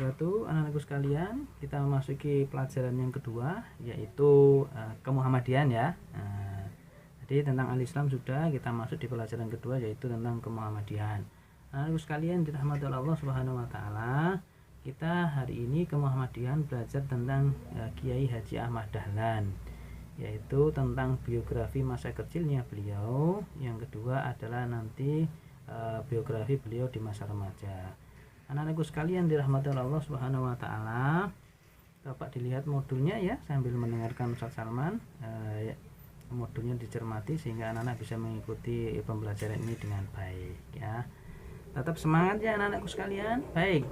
wabarakatuh. Anak-anakku sekalian, kita memasuki pelajaran yang kedua, yaitu kemuhammadian ya. Jadi tentang al-Islam sudah, kita masuk di pelajaran kedua, yaitu tentang kemuhammadian. Anak-anakku sekalian, dirahmati Allah Subhanahu wa Ta'ala, kita hari ini kemuhammadian belajar tentang Kiai Haji Ahmad Dahlan, yaitu tentang biografi masa kecilnya beliau. Yang kedua adalah nanti biografi beliau di masa remaja. Anak-anakku sekalian dirahmati Allah Subhanahu wa Ta'ala, dapat dilihat modulnya ya sambil mendengarkan Ustaz Salman. Modulnya dicermati sehingga anak-anak bisa mengikuti pembelajaran ini dengan baik ya. Tetap semangat ya anak-anakku sekalian. Baik,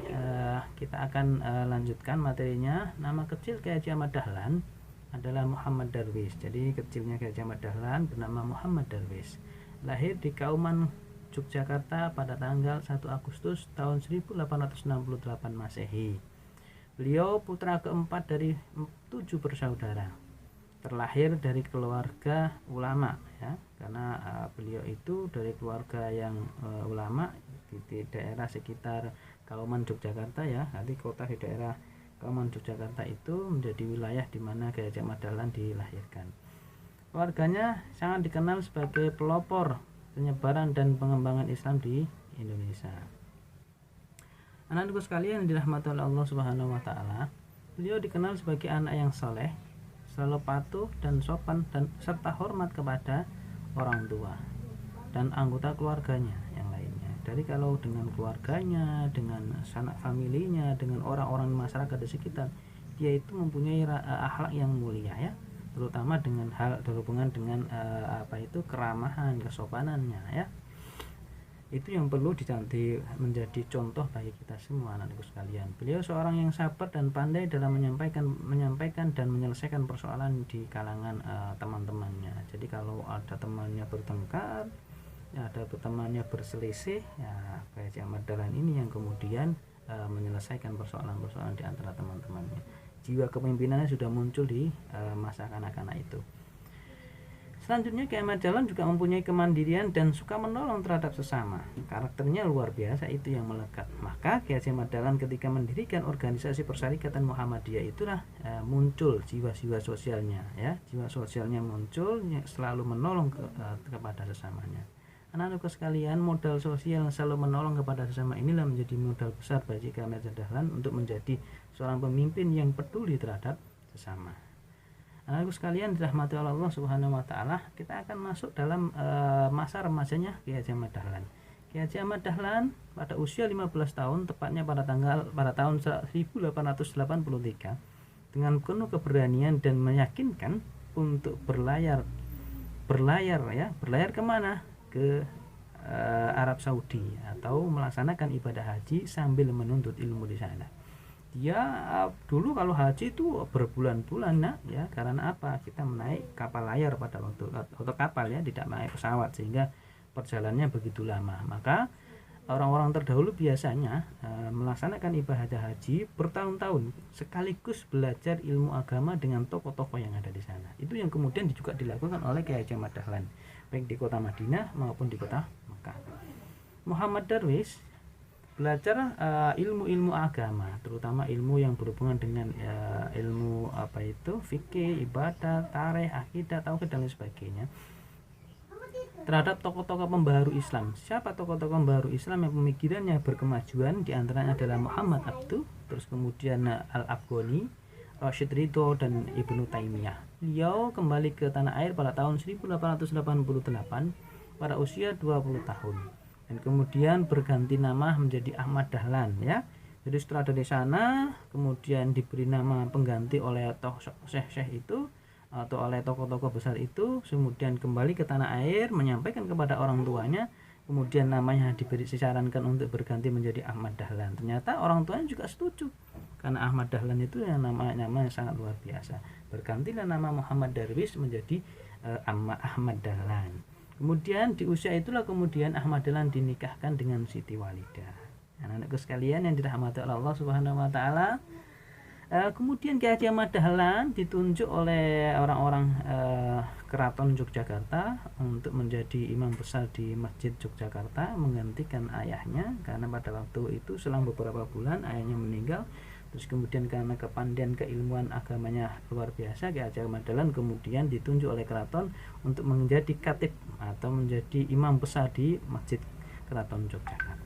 kita akan lanjutkan materinya. Nama kecil Kiai Haji Ahmad Dahlan adalah Muhammad Darwis. Jadi kecilnya Kiai Haji Ahmad Dahlan bernama Muhammad Darwis. Lahir di Kauman, Yogyakarta pada tanggal 1 Agustus tahun 1868 Masehi. Beliau putra keempat dari 7 bersaudara. Terlahir dari keluarga ulama ya, karena beliau itu dari keluarga yang ulama di daerah sekitar Kauman Yogyakarta ya. Nanti kota di daerah Kauman Yogyakarta itu menjadi wilayah di mana Kiai Haji Ahmad Dahlan dilahirkan. Keluarganya sangat dikenal sebagai pelopor penyebaran dan pengembangan Islam di Indonesia. Anak-anakku sekalian yang dirahmati oleh Allah Subhanahu wa Ta'ala, beliau dikenal sebagai anak yang saleh, selalu patuh dan sopan dan serta hormat kepada orang tua dan anggota keluarganya yang lainnya. Dari kalau dengan keluarganya, dengan sanak familinya, dengan orang-orang masyarakat di sekitar, dia itu mempunyai akhlak yang mulia ya, terutama dengan hal berhubungan dengan keramahan, kesopanannya ya. Itu yang perlu menjadi contoh bagi kita semua anak-anakku sekalian. Beliau seorang yang sabar dan pandai dalam menyampaikan dan menyelesaikan persoalan di kalangan teman-temannya. Jadi kalau ada temannya bertengkar, ya ada temannya berselisih, ya Kiai Haji Ahmad Dahlan ini yang kemudian menyelesaikan persoalan-persoalan di antara teman-temannya. Jiwa kepemimpinannya sudah muncul di masa kanak-kanak itu. Selanjutnya Kiai Ahmad Dahlan juga mempunyai kemandirian dan suka menolong terhadap sesama. Karakternya luar biasa, itu yang melekat. Maka Kiai Haji Ahmad Dahlan ketika mendirikan organisasi Persyarikatan Muhammadiyah itulah muncul jiwa-jiwa sosialnya ya. Jiwa sosialnya muncul, selalu menolong kepada sesamanya. Anak-anakku sekalian, modal sosial yang selalu menolong kepada sesama inilah menjadi modal besar bagi Kiai Ahmad Dahlan untuk menjadi seorang pemimpin yang peduli terhadap sesama. Anak-anakku sekalian dirahmati oleh Allah Subhanahu wa Ta'ala, kita akan masuk dalam masa remajanya Kiai Haji Ahmad Dahlan. Kiai Haji Ahmad Dahlan pada usia 15 tahun, tepatnya pada tahun 1883, dengan penuh keberanian dan meyakinkan untuk berlayar kemana? Ke Arab Saudi atau melaksanakan ibadah haji sambil menuntut ilmu di sana. Dia dulu kalau haji itu berbulan-bulan ya, karena apa? Kita menaik kapal layar pada waktu atau kapal ya, tidak naik pesawat, sehingga perjalanannya begitu lama. Maka orang-orang terdahulu biasanya melaksanakan ibadah haji bertahun-tahun sekaligus belajar ilmu agama dengan tokoh-tokoh yang ada di sana. Itu yang kemudian juga dilakukan oleh Kiai Haji Ahmad Dahlan, baik di kota Madinah maupun di kota Mekah. Muhammad Darwis belajar ilmu-ilmu agama, terutama ilmu yang berhubungan dengan ilmu fikih, ibadah, tarikh, akidah, tauhid dan lain sebagainya, terhadap tokoh-tokoh pembaharu Islam. Siapa tokoh-tokoh pembaharu Islam yang pemikirannya berkemajuan? Di antaranya adalah Muhammad Abduh, terus kemudian Al-Afghani, Rashid Ridho, dan Ibnu Taimiyah. Beliau kembali ke tanah air pada tahun 1888 pada usia 20 tahun. Dan kemudian berganti nama menjadi Ahmad Dahlan ya. Jadi setelah dari sana kemudian diberi nama pengganti oleh syekh-syekh itu atau oleh tokoh-tokoh besar itu, kemudian kembali ke tanah air menyampaikan kepada orang tuanya, kemudian namanya disarankan untuk berganti menjadi Ahmad Dahlan. Ternyata orang tuanya juga setuju, karena Ahmad Dahlan itu yang nama yang sangat luar biasa. Bergantilah nama Muhammad Darwis menjadi Ahmad Dahlan. Kemudian di usia itulah kemudian Ahmad Dahlan dinikahkan dengan Siti Walidah. Anak-anakku sekalian yang dirahmati oleh Allah Subhanahu wa Ta'ala, Kemudian Ki Haji Ahmad Dahlan ditunjuk oleh orang-orang Keraton Yogyakarta untuk menjadi imam besar di Masjid Yogyakarta, menggantikan ayahnya karena pada waktu itu selang beberapa bulan ayahnya meninggal. Terus kemudian karena kepandaian keilmuan agamanya luar biasa, Ki Haji Ahmad Dahlan kemudian ditunjuk oleh keraton untuk menjadi khatib atau menjadi imam besar di Masjid Keraton Yogyakarta.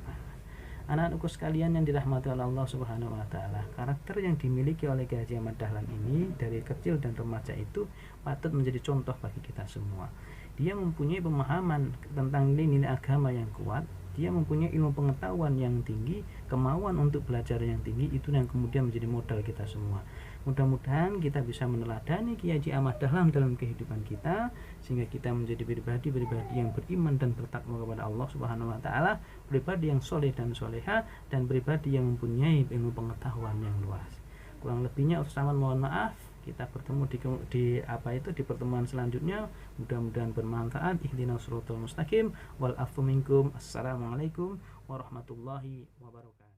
Anak-anakku sekalian yang dirahmati oleh Allah Subhanahu wa taala, karakter yang dimiliki oleh Ki Haji Ahmad Dahlan ini dari kecil dan remaja itu patut menjadi contoh bagi kita semua. Dia mempunyai pemahaman tentang nilai agama yang kuat, dia mempunyai ilmu pengetahuan yang tinggi, kemauan untuk belajar yang tinggi, itu yang kemudian menjadi modal kita semua. Mudah-mudahan kita bisa meneladani Ki Haji Ahmad Dahlan dalam kehidupan kita, sehingga kita menjadi pribadi-pribadi yang beriman dan bertakwa kepada Allah Subhanahu wa taala, pribadi yang soleh dan soleha, dan pribadi yang mempunyai ilmu pengetahuan yang luas. Kurang lebihnya Ustaz Ahmad mohon maaf. Kita bertemu di pertemuan selanjutnya. Mudah-mudahan bermanfaat. Ihdinas siratal mustaqim wal afu minkum. Assalamualaikum warahmatullahi wabarakatuh.